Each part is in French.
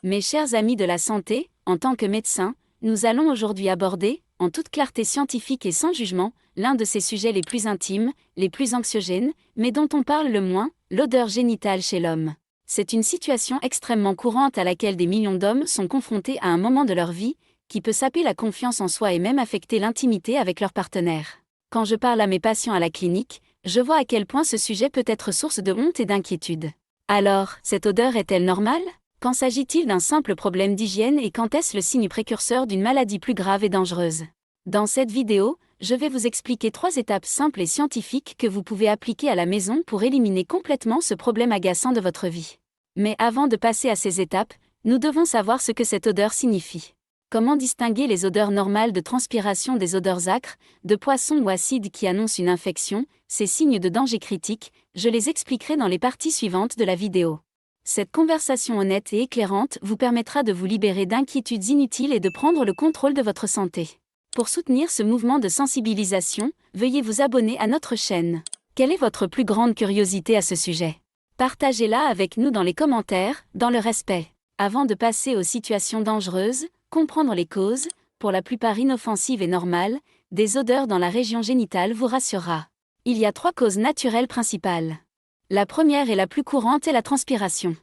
Mes chers amis de la santé, en tant que médecin, nous allons aujourd'hui aborder, en toute clarté scientifique et sans jugement, l'un de ces sujets les plus intimes, les plus anxiogènes, mais dont on parle le moins, l'odeur génitale chez l'homme. C'est une situation extrêmement courante à laquelle des millions d'hommes sont confrontés à un moment de leur vie, qui peut saper la confiance en soi et même affecter l'intimité avec leur partenaire. Quand je parle à mes patients à la clinique, je vois à quel point ce sujet peut être source de honte et d'inquiétude. Alors, cette odeur est-elle normale ? Quand s'agit-il d'un simple problème d'hygiène et quand est-ce le signe précurseur d'une maladie plus grave et dangereuse ? Dans cette vidéo, je vais vous expliquer 3 étapes simples et scientifiques que vous pouvez appliquer à la maison pour éliminer complètement ce problème agaçant de votre vie. Mais avant de passer à ces étapes, nous devons savoir ce que cette odeur signifie. Comment distinguer les odeurs normales de transpiration des odeurs âcres, de poisson ou acides qui annoncent une infection, ces signes de danger critique, je les expliquerai dans les parties suivantes de la vidéo. Cette conversation honnête et éclairante vous permettra de vous libérer d'inquiétudes inutiles et de prendre le contrôle de votre santé. Pour soutenir ce mouvement de sensibilisation, veuillez vous abonner à notre chaîne. Quelle est votre plus grande curiosité à ce sujet ? Partagez-la avec nous dans les commentaires, dans le respect. Avant de passer aux situations dangereuses, comprendre les causes, pour la plupart inoffensives et normales, des odeurs dans la région génitale vous rassurera. Il y a 3 causes naturelles principales. La première et la plus courante est la transpiration.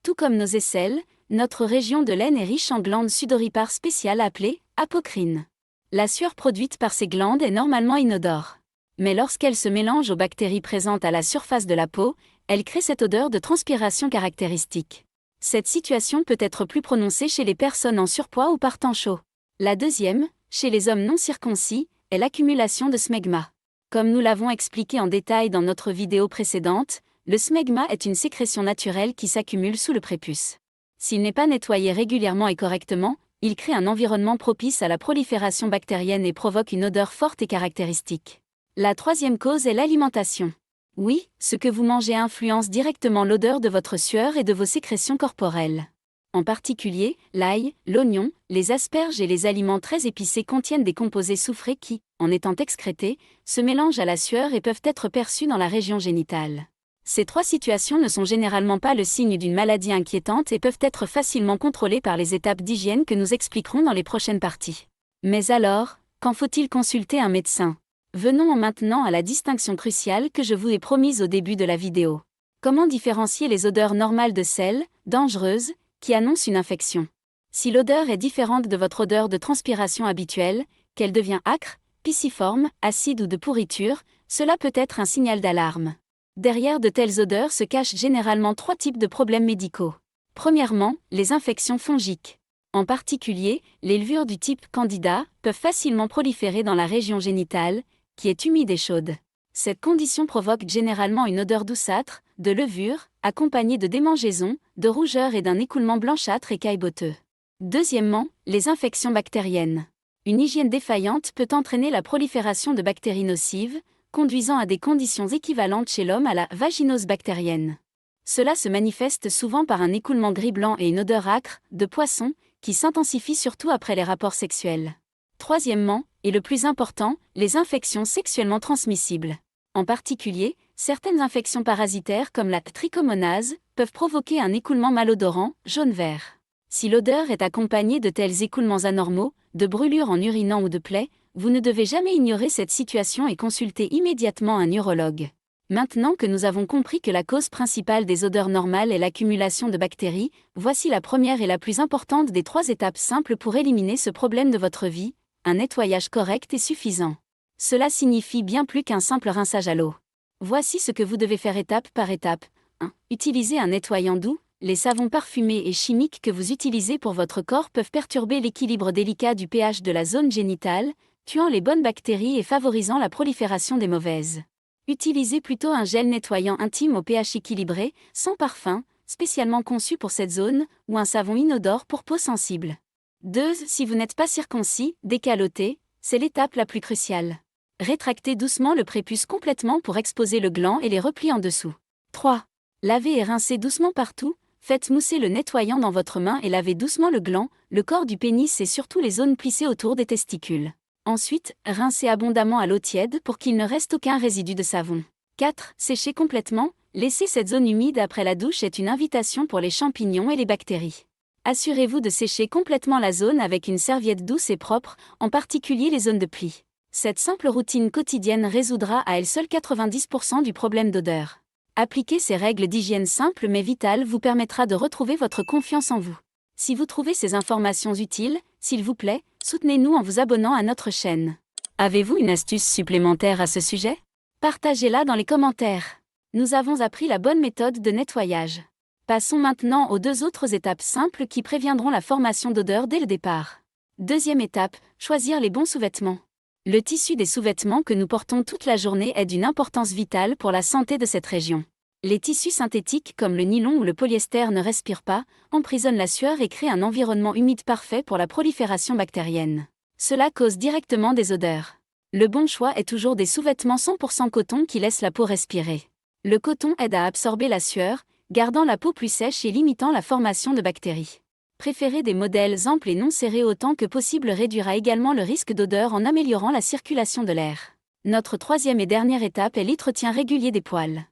Tout comme nos aisselles, notre région de l'aine est riche en glandes sudoripares spéciales appelées apocrines. La sueur produite par ces glandes est normalement inodore. Mais lorsqu'elle se mélange aux bactéries présentes à la surface de la peau, elle crée cette odeur de transpiration caractéristique. Cette situation peut être plus prononcée chez les personnes en surpoids ou par temps chaud. La deuxième, chez les hommes non circoncis, est l'accumulation de smegma. Comme nous l'avons expliqué en détail dans notre vidéo précédente, le smegma est une sécrétion naturelle qui s'accumule sous le prépuce. S'il n'est pas nettoyé régulièrement et correctement, il crée un environnement propice à la prolifération bactérienne et provoque une odeur forte et caractéristique. La troisième cause est l'alimentation. Oui, ce que vous mangez influence directement l'odeur de votre sueur et de vos sécrétions corporelles. En particulier, l'ail, l'oignon, les asperges et les aliments très épicés contiennent des composés soufrés qui, en étant excrétés, se mélangent à la sueur et peuvent être perçus dans la région génitale. Ces 3 situations ne sont généralement pas le signe d'une maladie inquiétante et peuvent être facilement contrôlées par les étapes d'hygiène que nous expliquerons dans les prochaines parties. Mais alors, quand faut-il consulter un médecin ? Venons maintenant à la distinction cruciale que je vous ai promise au début de la vidéo. Comment différencier les odeurs normales de celles, dangereuses, qui annoncent une infection ? Si l'odeur est différente de votre odeur de transpiration habituelle, qu'elle devient âcre, pisciforme, acide ou de pourriture, cela peut être un signal d'alarme. Derrière de telles odeurs se cachent généralement 3 types de problèmes médicaux. Premièrement, les infections fongiques. En particulier, les levures du type Candida peuvent facilement proliférer dans la région génitale, qui est humide et chaude. Cette condition provoque généralement une odeur douceâtre, de levure, accompagnée de démangeaisons, de rougeur et d'un écoulement blanchâtre et caillebotteux. Deuxièmement, les infections bactériennes. Une hygiène défaillante peut entraîner la prolifération de bactéries nocives, conduisant à des conditions équivalentes chez l'homme à la vaginose bactérienne. Cela se manifeste souvent par un écoulement gris-blanc et une odeur âcre, de poisson, qui s'intensifie surtout après les rapports sexuels. Troisièmement, et le plus important, les infections sexuellement transmissibles. En particulier, certaines infections parasitaires comme la trichomonase peuvent provoquer un écoulement malodorant, jaune-vert. Si l'odeur est accompagnée de tels écoulements anormaux, de brûlures en urinant ou de plaies, vous ne devez jamais ignorer cette situation et consulter immédiatement un urologue. Maintenant que nous avons compris que la cause principale des odeurs normales est l'accumulation de bactéries, voici la première et la plus importante des 3 étapes simples pour éliminer ce problème de votre vie, un nettoyage correct et suffisant. Cela signifie bien plus qu'un simple rinçage à l'eau. Voici ce que vous devez faire étape par étape. 1. Utilisez un nettoyant doux. Les savons parfumés et chimiques que vous utilisez pour votre corps peuvent perturber l'équilibre délicat du pH de la zone génitale, tuant les bonnes bactéries et favorisant la prolifération des mauvaises. Utilisez plutôt un gel nettoyant intime au pH équilibré, sans parfum, spécialement conçu pour cette zone, ou un savon inodore pour peau sensible. 2. Si vous n'êtes pas circoncis, décalotez, c'est l'étape la plus cruciale. Rétractez doucement le prépuce complètement pour exposer le gland et les replis en dessous. 3. Lavez et rincez doucement partout, faites mousser le nettoyant dans votre main et lavez doucement le gland, le corps du pénis et surtout les zones plissées autour des testicules. Ensuite, rincez abondamment à l'eau tiède pour qu'il ne reste aucun résidu de savon. 4. Séchez complètement, laisser cette zone humide après la douche est une invitation pour les champignons et les bactéries. Assurez-vous de sécher complètement la zone avec une serviette douce et propre, en particulier les zones de plis. Cette simple routine quotidienne résoudra à elle seule 90% du problème d'odeur. Appliquer ces règles d'hygiène simples mais vitales vous permettra de retrouver votre confiance en vous. Si vous trouvez ces informations utiles, s'il vous plaît, soutenez-nous en vous abonnant à notre chaîne. Avez-vous une astuce supplémentaire à ce sujet? Partagez-la dans les commentaires. Nous avons appris la bonne méthode de nettoyage. Passons maintenant aux 2 autres étapes simples qui préviendront la formation d'odeur dès le départ. Deuxième étape, choisir les bons sous-vêtements. Le tissu des sous-vêtements que nous portons toute la journée est d'une importance vitale pour la santé de cette région. Les tissus synthétiques comme le nylon ou le polyester ne respirent pas, emprisonnent la sueur et créent un environnement humide parfait pour la prolifération bactérienne. Cela cause directement des odeurs. Le bon choix est toujours des sous-vêtements 100% coton qui laissent la peau respirer. Le coton aide à absorber la sueur, gardant la peau plus sèche et limitant la formation de bactéries. Préférer des modèles amples et non serrés autant que possible réduira également le risque d'odeur en améliorant la circulation de l'air. Notre troisième et dernière étape est l'entretien régulier des poils.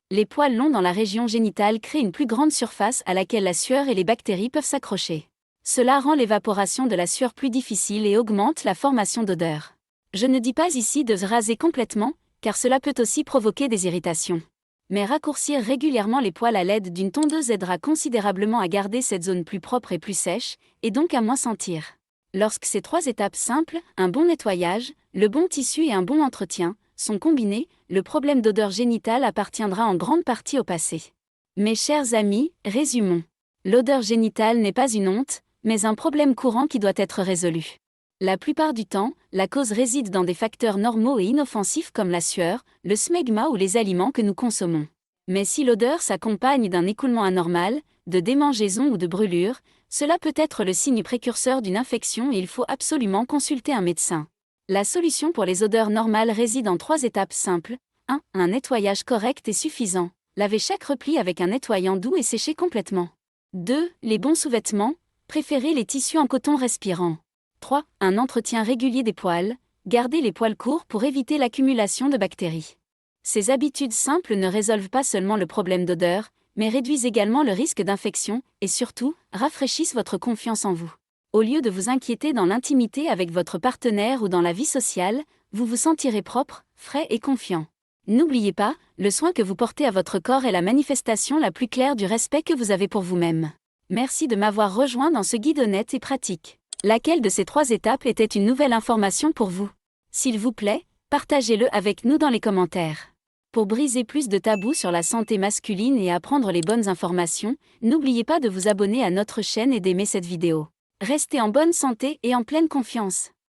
Les poils longs dans la région génitale créent une plus grande surface à laquelle la sueur et les bactéries peuvent s'accrocher. Cela rend l'évaporation de la sueur plus difficile et augmente la formation d'odeur. Je ne dis pas ici de se raser complètement, car cela peut aussi provoquer des irritations. Mais raccourcir régulièrement les poils à l'aide d'une tondeuse aidera considérablement à garder cette zone plus propre et plus sèche, et donc à moins sentir. Lorsque ces 3 étapes simples, un bon nettoyage, le bon tissu et un bon entretien, sont combinés, le problème d'odeur génitale appartiendra en grande partie au passé. Mes chers amis, résumons. L'odeur génitale n'est pas une honte, mais un problème courant qui doit être résolu. La plupart du temps, la cause réside dans des facteurs normaux et inoffensifs comme la sueur, le smegma ou les aliments que nous consommons. Mais si l'odeur s'accompagne d'un écoulement anormal, de démangeaisons ou de brûlures, cela peut être le signe précurseur d'une infection et il faut absolument consulter un médecin. La solution pour les odeurs normales réside en 3 étapes simples. 1. Un nettoyage correct et suffisant. Lavez chaque repli avec un nettoyant doux et séchez complètement. 2. Les bons sous-vêtements. Préférez les tissus en coton respirant. 3. Un entretien régulier des poils. Gardez les poils courts pour éviter l'accumulation de bactéries. Ces habitudes simples ne résolvent pas seulement le problème d'odeur, mais réduisent également le risque d'infection, et surtout, rafraîchissent votre confiance en vous. Au lieu de vous inquiéter dans l'intimité avec votre partenaire ou dans la vie sociale, vous vous sentirez propre, frais et confiant. N'oubliez pas, le soin que vous portez à votre corps est la manifestation la plus claire du respect que vous avez pour vous-même. Merci de m'avoir rejoint dans ce guide honnête et pratique. Laquelle de ces 3 étapes était une nouvelle information pour vous? S'il vous plaît, partagez-le avec nous dans les commentaires. Pour briser plus de tabous sur la santé masculine et apprendre les bonnes informations, n'oubliez pas de vous abonner à notre chaîne et d'aimer cette vidéo. Restez en bonne santé et en pleine confiance.